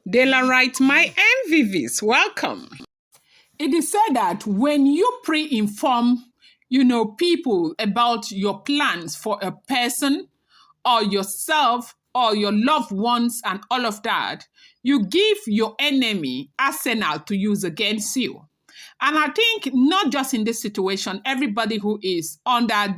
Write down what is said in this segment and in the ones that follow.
Daylight, my MVVs, welcome. It is said that when you pre-inform, people about your plans for a person or yourself or your loved ones and all of that, you give your enemy arsenal to use against you. And I think not just in this situation, everybody who is under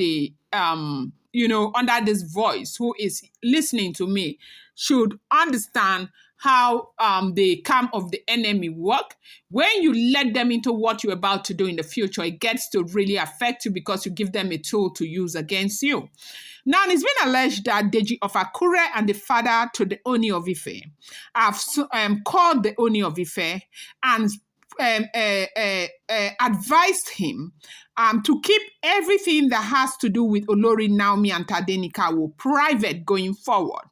under this voice, who is listening to me, should understand how the camp of the enemy work. When you let them into what you're about to do in the future, it gets to really affect you because you give them a tool to use against you. Now, it's been alleged that Deji of Akure and the father to the Ooni of Ife have called the Ooni of Ife and advised him to keep everything that has to do with Olori Naomi and Tade private going forward.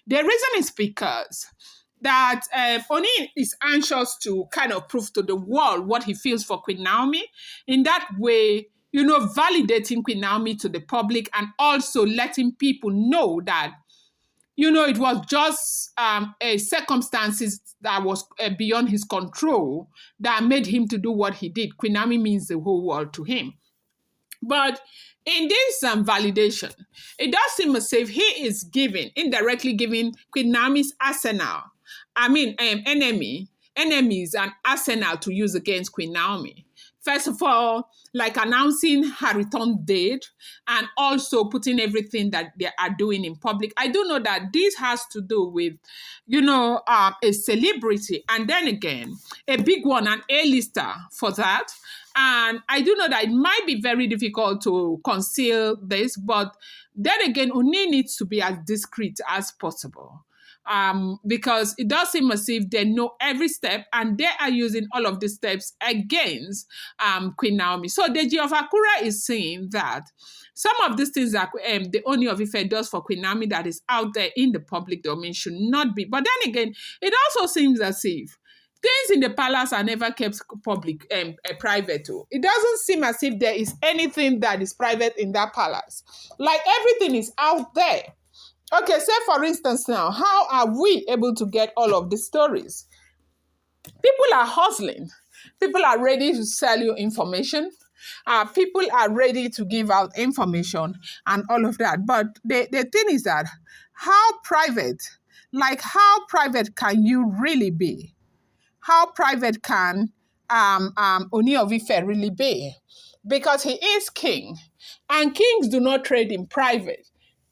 The reason is because that Oni is anxious to kind of prove to the world what he feels for Queen Naomi. In that way, validating Queen Naomi to the public and also letting people know that it was just a circumstances that was beyond his control that made him to do what he did. Queen Naomi means the whole world to him. But in this validation, it does seem as if he is indirectly giving Queen Naomi's enemies an arsenal to use against Queen Naomi. First of all, like announcing her return date and also putting everything that they are doing in public. I do know that this has to do with, a celebrity and then again, a big one, an A-lister for that. And I do know that it might be very difficult to conceal this, but then again, Ooni needs to be as discreet as possible. Because it does seem as if they know every step and they are using all of the steps against Queen Naomi. So Deji of Akure is saying that some of these things that the Ooni of Ife does for Queen Naomi that is out there in the public domain should not be. But then again, it also seems as if things in the palace are never kept public, private too. It doesn't seem as if there is anything that is private in that palace. Like everything is out there. Okay, say for instance now, how are we able to get all of these stories? People are hustling. People are ready to sell you information. People are ready to give out information and all of that. But the thing is that how private can you really be? How private can Ooni of Ife really be? Because he is king, and kings do not trade in private.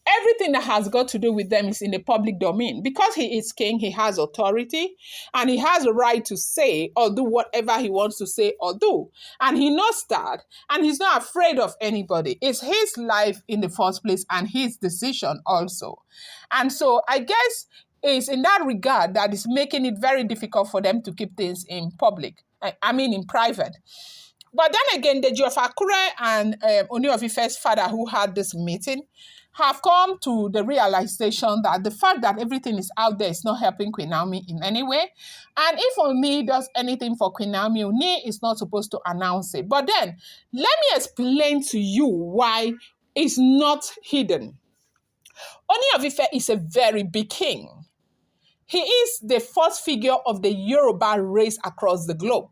Everything that has got to do with them is in the public domain. Because he is king, he has authority and he has a right to say or do whatever he wants to say or do. And he knows that. And he's not afraid of anybody. It's his life in the first place and his decision also. And so I guess it's in that regard that is making it very difficult for them to keep things in public. In private. But then again, Deji of Akure and Ooni of Ife's father who had this meeting have come to the realization that the fact that everything is out there is not helping Queen Naomi in any way. And if Ooni does anything for Queen Naomi, Ooni is not supposed to announce it. But then, let me explain to you why it's not hidden. Ooni of Ife is a very big king. He is the first figure of the Yoruba race across the globe.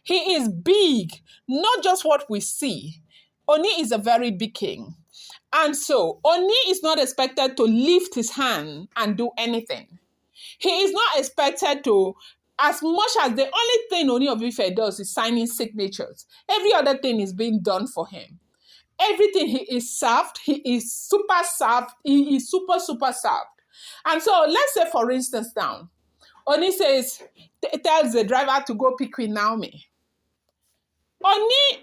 He is big, not just what we see. Ooni is a very big king. And so, Ooni is not expected to lift his hand and do anything. He is not expected to, as much as the only thing Ooni of Ife does is signing signatures. Every other thing is being done for him. Everything he is served, he is super served, he is super served. And so, let's say for instance now, Ooni tells the driver to go pick Queen Naomi. Ooni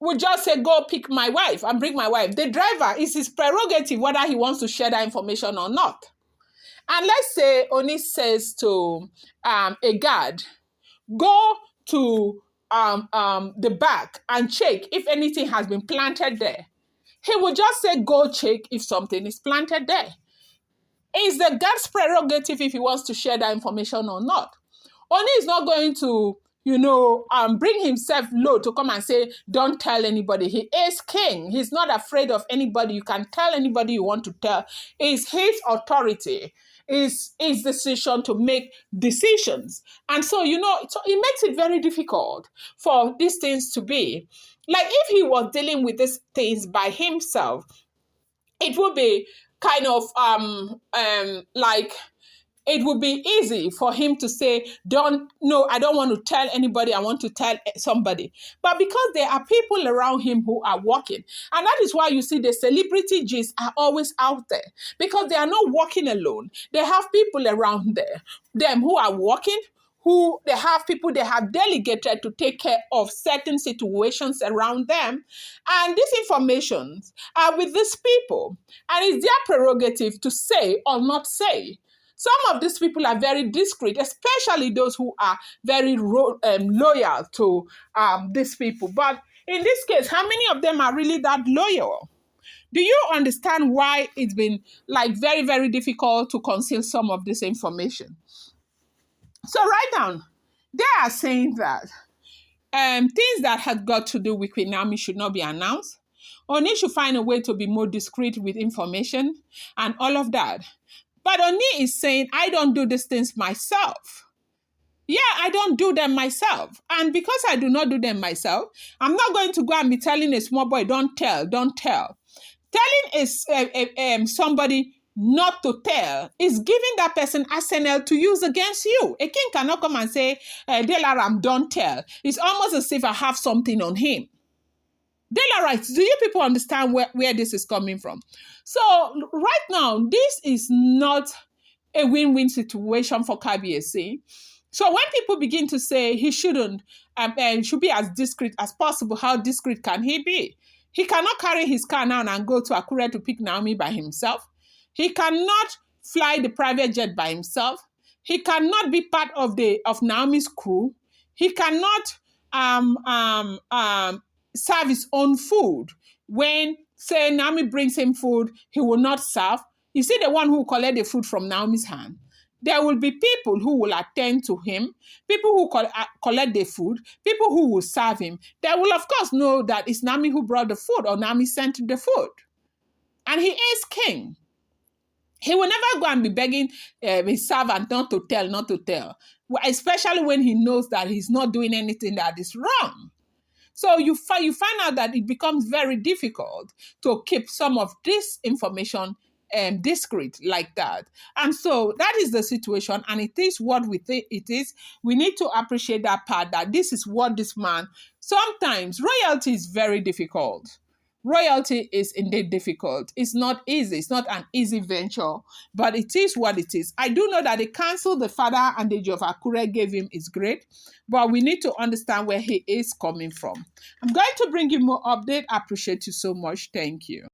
would just say, go pick my wife and bring my wife. The driver, is his prerogative whether he wants to share that information or not. And let's say Ooni says to a guard, go to the back and check if anything has been planted there. He would just say, go check if something is planted there. Is the guard's prerogative if he wants to share that information or not? Ooni is not going to bring himself low to come and say, don't tell anybody. He is king. He's not afraid of anybody. You can tell anybody you want to tell. It's his authority. is his decision to make decisions. And so, so it makes it very difficult for these things to be. Like if he was dealing with these things by himself, it would be kind of like it would be easy for him to say, I don't want to tell anybody, I want to tell somebody. But because there are people around him who are working, and that is why you see the celebrity G's are always out there, because they are not working alone. They have people around them who are working, who they have people they have delegated to take care of certain situations around them. And these informations are with these people. And it's their prerogative to say or not say. Some of these people are very discreet, especially those who are very loyal to these people. But in this case, how many of them are really that loyal? Do you understand why it's been like very, very difficult to conceal some of this information? So right now, they are saying that things that have got to do with Queen Naomi should not be announced. Ooni should find a way to be more discreet with information and all of that. But Ooni is saying, I don't do these things myself. Yeah, I don't do them myself. And because I do not do them myself, I'm not going to go and be telling a small boy, don't tell, don't tell. Telling is somebody not to tell is giving that person arsenal to use against you. A king cannot come and say, Delaram, don't tell. It's almost as if I have something on him. Dela, do you people understand where this is coming from? So right now, this is not a win-win situation for KBSC. So when people begin to say he shouldn't and should be as discreet as possible, how discreet can he be? He cannot carry his car now and go to Akure to pick Naomi by himself. He cannot fly the private jet by himself. He cannot be part of Naomi's crew. He cannot serve his own food. When, say, Naomi brings him food, he will not serve. You see the one who collect the food from Naomi's hand. There will be people who will attend to him, people who collect the food, people who will serve him. They will, of course, know that it's Naomi who brought the food or Naomi sent the food. And he is king. He will never go and be begging his servant not to tell, especially when he knows that he's not doing anything that is wrong. So you find out that it becomes very difficult to keep some of this information discreet like that. And so that is the situation, and it is what we think it is. We need to appreciate that part, that this is what this man, sometimes royalty is very difficult. Royalty is indeed difficult. It's not easy. It's not an easy venture, but it is what it is. I do know that the counsel the father and Deji of Akure gave him is great, but we need to understand where he is coming from. I'm going to bring you more update. I appreciate you so much. Thank you.